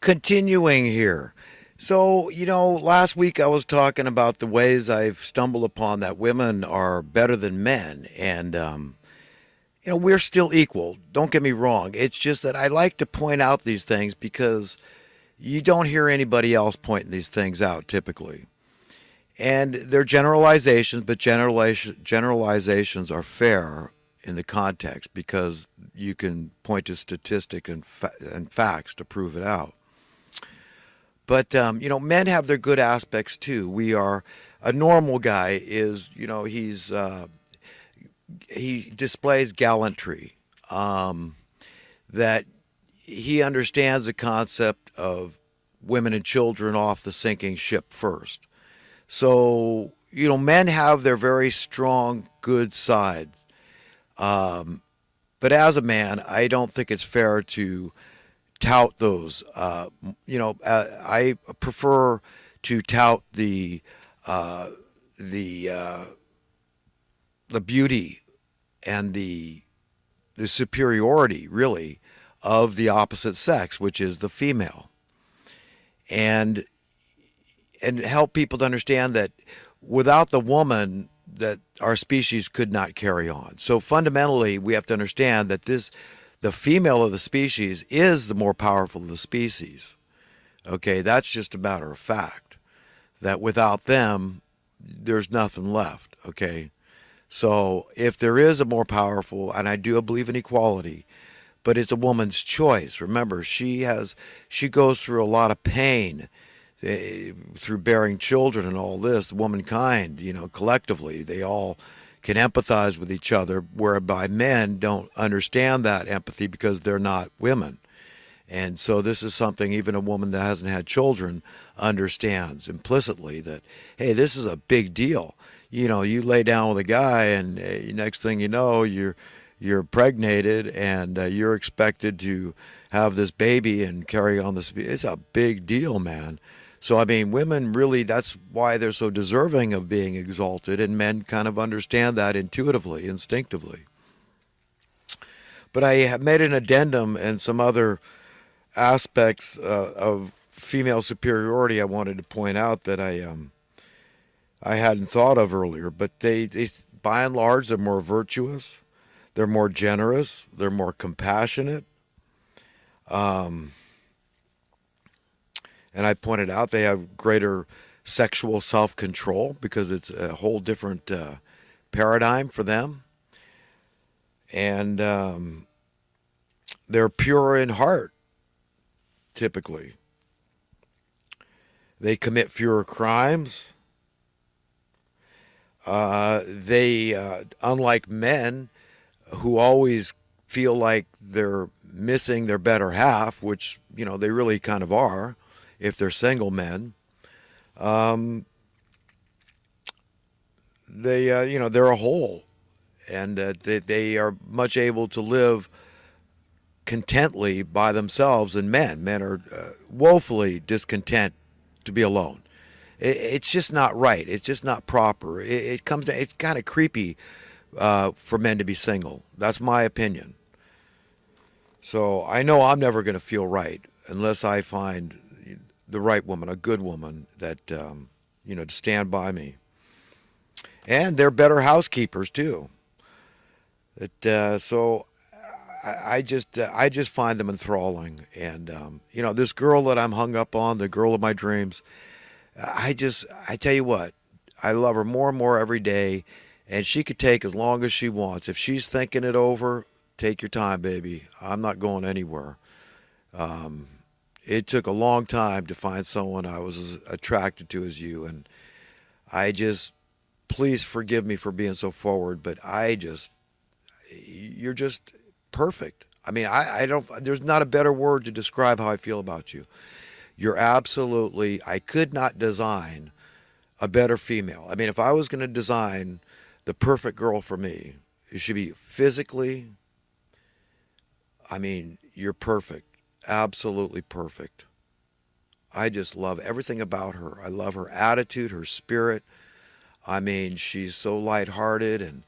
continuing here. So, last week I was talking about the ways I've stumbled upon that women are better than men. And, we're still equal. Don't get me wrong. It's just that I like to point out these things because you don't hear anybody else pointing these things out typically. And they're generalizations, but generalizations are fair in the context because you can point to statistics and facts to prove it out. But men have their good aspects too. We are a normal guy is he displays gallantry. That he understands the concept of women and children off the sinking ship first. So men have their very strong good sides. But as a man, I don't think it's fair to tout those. I prefer to tout uh, the uh, the beauty and the superiority, really, of the opposite sex, which is the female, and help people to understand that without the woman, that our species could not carry on. So fundamentally, we have to understand that the female of the species is the more powerful of the species. Okay, that's just a matter of fact. That without them, there's nothing left. Okay, so if there is a more powerful, and I do believe in equality, but it's a woman's choice. Remember, she goes through a lot of pain through bearing children and all this. The womankind, collectively, they all can empathize with each other, whereby men don't understand that empathy because they're not women. And so this is something even a woman that hasn't had children understands implicitly, that, hey, this is a big deal. You lay down with a guy, and next thing you know, you're impregnated, and you're expected to have this baby and carry on this. It's a big deal, man. So I mean, women really, that's why they're so deserving of being exalted, and men kind of understand that intuitively, instinctively. But I have made an addendum and some other aspects of female superiority I wanted to point out that I hadn't thought of earlier. But they by and large, they're more virtuous, they're more generous, they're more compassionate. Um, and I pointed out they have greater sexual self-control because it's a whole different paradigm for them. And they're pure in heart, typically. They commit fewer crimes. Unlike men who always feel like they're missing their better half, which, they really kind of are if they're single men, um, they're a whole, and they are much able to live contently by themselves than men. Men are woefully discontent to be alone. It's just not right. It's just not proper. It comes to, it's kind of creepy for men to be single. That's my opinion. So I know I'm never going to feel right unless I find the right woman, a good woman that to stand by me. And they're better housekeepers too. So I just find them enthralling. And this girl that I'm hung up on, the girl of my dreams, I tell you what, I love her more and more every day, and she could take as long as she wants. If she's thinking it over, take your time, baby. I'm not going anywhere. Um, it took a long time to find someone I was as attracted to as you, and I just, please forgive me for being so forward, but you're just perfect. I mean, I don't, there's not a better word to describe how I feel about you. You're absolutely, I could not design a better female. I mean, if I was going to design the perfect girl for me, it should be physically, I mean, you're perfect. Absolutely perfect. I just love everything about her. I love her attitude, her spirit. I mean, she's so lighthearted, and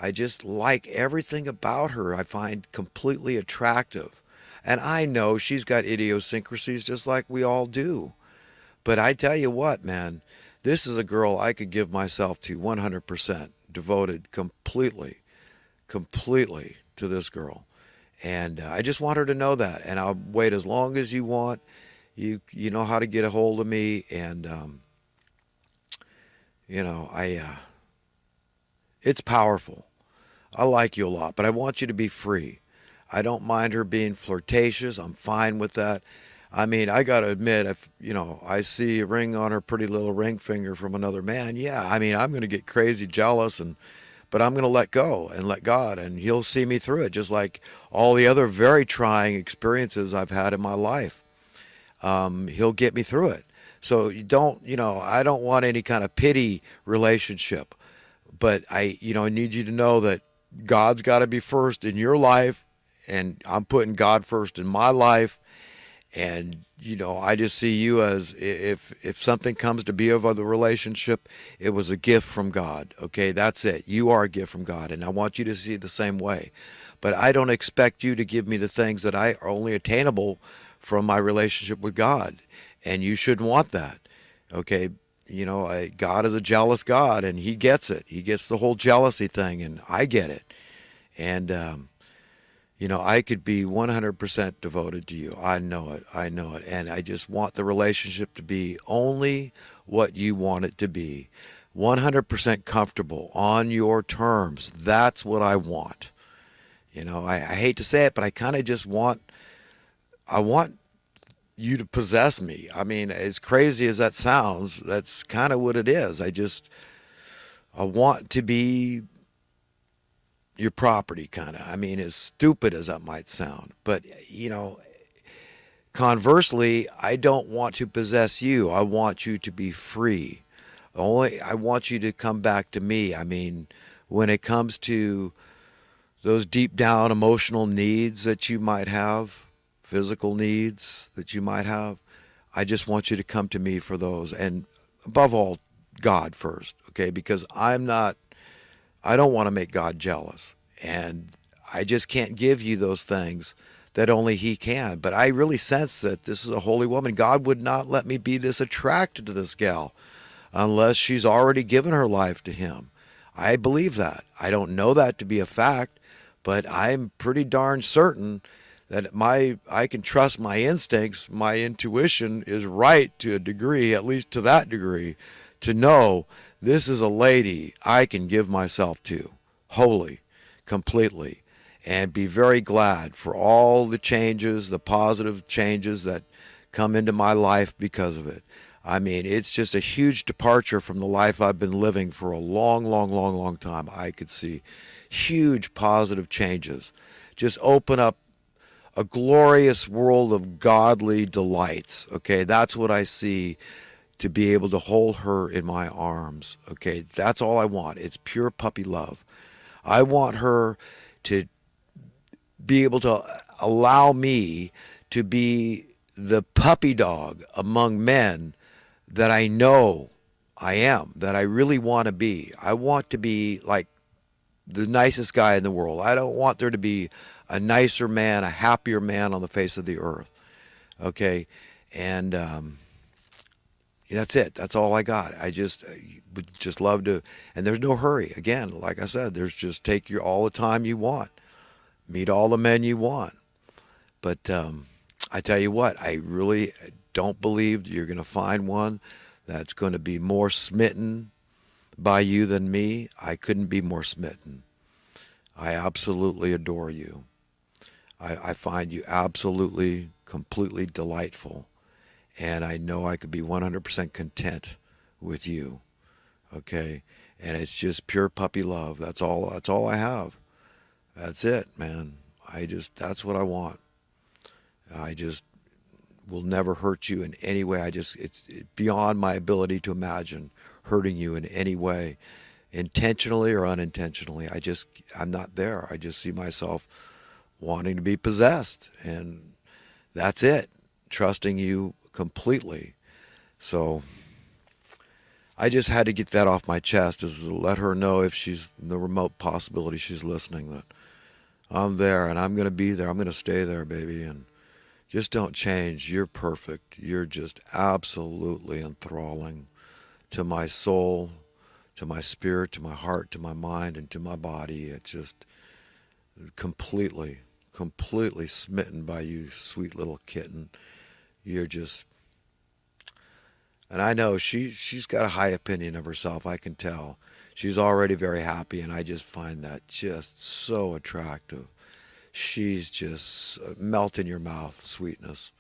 I just like everything about her. I find completely attractive. And I know she's got idiosyncrasies just like we all do. But I tell you what, man, this is a girl I could give myself to 100%, devoted completely to this girl. And I just want her to know that. And I'll wait as long as you want. You know how to get a hold of me. And, it's powerful. I like you a lot, but I want you to be free. I don't mind her being flirtatious. I'm fine with that. I mean, I got to admit, if, I see a ring on her pretty little ring finger from another man, yeah, I mean, I'm going to get crazy jealous but I'm going to let go and let God, and He'll see me through it, just like all the other very trying experiences I've had in my life. He'll get me through it. So I don't want any kind of pity relationship, but I need you to know that God's got to be first in your life, and I'm putting God first in my life. And I just see you as, if something comes to be of the relationship, it was a gift from God. Okay, that's it. You are a gift from God, and I want you to see it the same way. But I don't expect you to give me the things that are only attainable from my relationship with God, and you shouldn't want that. Okay, God is a jealous God, and He gets it. He gets the whole jealousy thing, and I get it. And I could be 100% devoted to you. I know it. I know it. And I just want the relationship to be only what you want it to be. 100% comfortable on your terms. That's what I want. I hate to say it, but I kind of just I want you to possess me. I mean, as crazy as that sounds, that's kind of what it is. I want to be your property, kind of. I mean, as stupid as that might sound. But, conversely, I don't want to possess you. I want you to be free. Only I want you to come back to me. I mean, when it comes to those deep down emotional needs that you might have, physical needs that you might have, I just want you to come to me for those. And above all, God first, okay? Because I don't want to make God jealous. And I just can't give you those things that only He can. But I really sense that this is a holy woman. God would not let me be this attracted to this gal unless she's already given her life to Him. I believe that. I don't know that to be a fact, but I'm pretty darn certain that I can trust my instincts. My intuition is right to a degree, at least to that degree, to know this is a lady I can give myself to wholly, completely, and be very glad for all the changes, the positive changes that come into my life because of it. I mean, it's just a huge departure from the life I've been living for a long, long, long, long time. I could see huge positive changes. Just open up a glorious world of godly delights. Okay, that's what I see, to be able to hold her in my arms. Okay, that's all I want. It's pure puppy love. I want her to be able to allow me to be the puppy dog among men that I know I am, that I really want to be. I want to be like the nicest guy in the world. I don't want there to be a nicer man, a happier man on the face of the earth. Okay, and that's it. That's all I got. I just would just love to, and there's no hurry. Again, like I said, there's just take your all the time you want, meet all the men you want. But I tell you what, I really don't believe you're going to find one that's going to be more smitten by you than me. I couldn't be more smitten. I absolutely adore you. I find you absolutely, completely delightful. And I know I could be 100% content with you. Okay? And it's just pure puppy love. That's all I have. That's it, man. That's what I want. I just will never hurt you in any way. It's beyond my ability to imagine hurting you in any way, intentionally or unintentionally. I'm not there. I just see myself wanting to be possessed, and that's it. Trusting you completely. So I just had to get that off my chest, is to let her know, if she's the remote possibility she's listening, that I'm there, and I'm going to be there. I'm going to stay there, baby. And just don't change. You're perfect. You're just absolutely enthralling to my soul, to my spirit, to my heart, to my mind, and to my body. It's just completely, completely smitten by you, sweet little kitten. You're just, and I know she's got a high opinion of herself. I can tell. She's already very happy, and I just find that just so attractive. She's just melt in your mouth sweetness.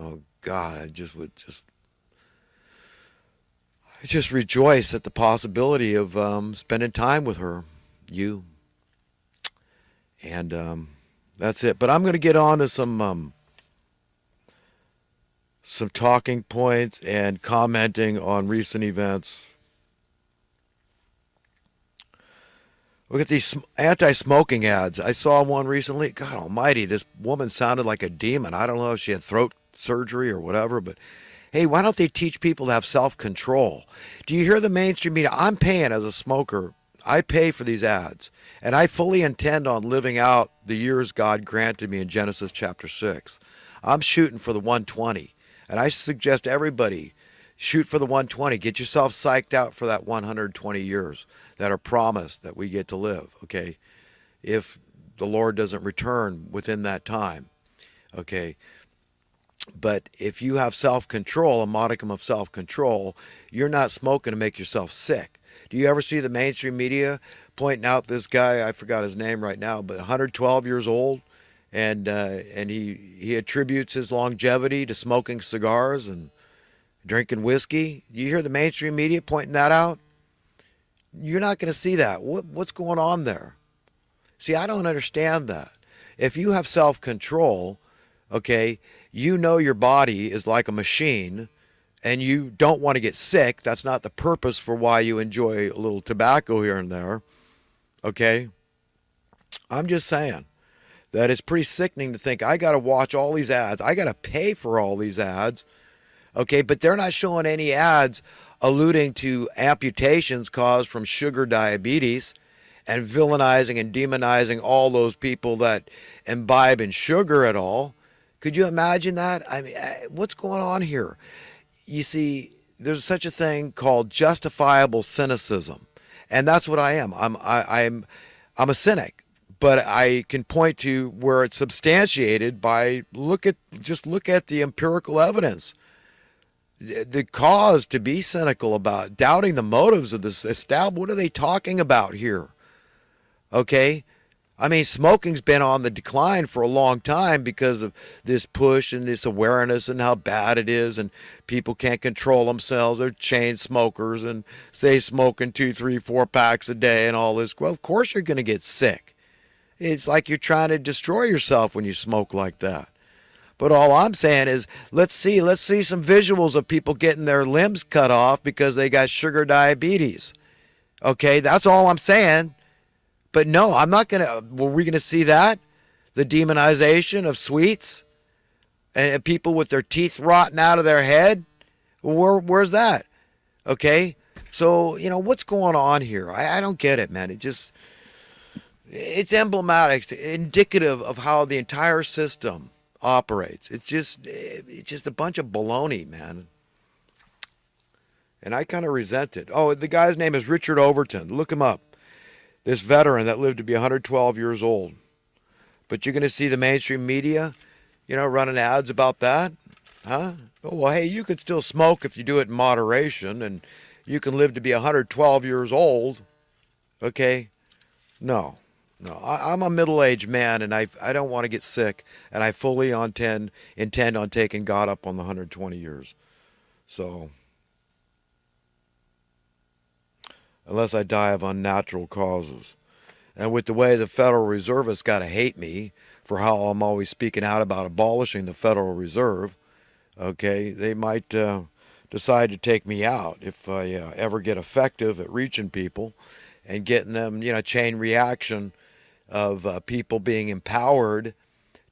Oh God, I just rejoice at the possibility of spending time with her, you, and that's it. But I'm going to get on to some talking points and commenting on recent events. Look at these anti-smoking ads. I saw one recently. God almighty, this woman sounded like a demon. I don't know if she had throat surgery or whatever, but hey, why don't they teach people to have self-control? Do you hear the mainstream media? I'm paying as a smoker. I pay for these ads, and I fully intend on living out the years God granted me in Genesis chapter 6. I'm shooting for the 120, and I suggest everybody shoot for the 120. Get yourself psyched out for that 120 years that are promised that we get to live, okay? If the Lord doesn't return within that time, okay? But if you have self-control, a modicum of self-control, you're not smoking to make yourself sick. Do you ever see the mainstream media pointing out this guy, I forgot his name right now, but 112 years old, and he attributes his longevity to smoking cigars and drinking whiskey? You hear the mainstream media pointing that out? You're not going to see that. What's going on there? See, I don't understand that. If you have self-control, okay, you know your body is like a machine and you don't want to get sick. That's not the purpose for why you enjoy a little tobacco here and there, okay? I'm just saying that it's pretty sickening to think I got to watch all these ads. I got to pay for all these ads, okay? But they're not showing any ads alluding to amputations caused from sugar diabetes and villainizing and demonizing all those people that imbibe in sugar at all. Could you imagine that? I mean, what's going on here? You see, there's such a thing called justifiable cynicism, and that's what I am. I'm a cynic, but I can point to where it's substantiated by look at the empirical evidence. The cause to be cynical about, doubting the motives of this establishment. What are they talking about here? Okay? I mean, smoking's been on the decline for a long time because of this push and this awareness and how bad it is, and people can't control themselves. They're chain smokers and say smoking 2, 3, 4 packs a day and all this. Well, of course you're going to get sick. It's like you're trying to destroy yourself when you smoke like that. But all I'm saying is, let's see some visuals of people getting their limbs cut off because they got sugar diabetes. Okay, that's all I'm saying. But no, I'm not going to, were we going to see that? The demonization of sweets? And people with their teeth rotting out of their head? Where's that? Okay, so, what's going on here? I don't get it, man. It's emblematic, it's indicative of how the entire system operates. It's just a bunch of baloney, man. And I kind of resent it. Oh, the guy's name is Richard Overton. Look him up. This veteran that lived to be 112 years old. But you're going to see the mainstream media, running ads about that? Huh? Oh, well, hey, you could still smoke if you do it in moderation, and you can live to be 112 years old. Okay? No. I'm a middle-aged man, and I don't want to get sick, and I fully intend on taking God up on the 120 years. So, unless I die of unnatural causes. And with the way the Federal Reserve has got to hate me for how I'm always speaking out about abolishing the Federal Reserve, okay, they might decide to take me out if I ever get effective at reaching people and getting them, chain reaction of people being empowered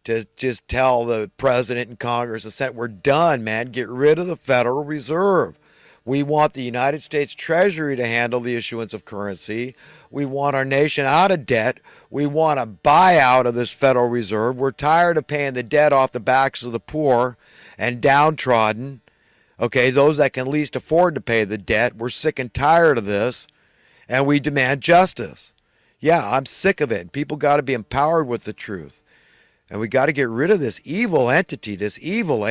to just tell the president and Congress and Senate, we're done, man. Get rid of the Federal Reserve. We want the United States Treasury to handle the issuance of currency. We want our nation out of debt. We want a buyout of this Federal Reserve. We're tired of paying the debt off the backs of the poor and downtrodden. Okay, those that can least afford to pay the debt. We're sick and tired of this, and we demand justice. Yeah, I'm sick of it. People got to be empowered with the truth. And we got to get rid of this evil entity, this evil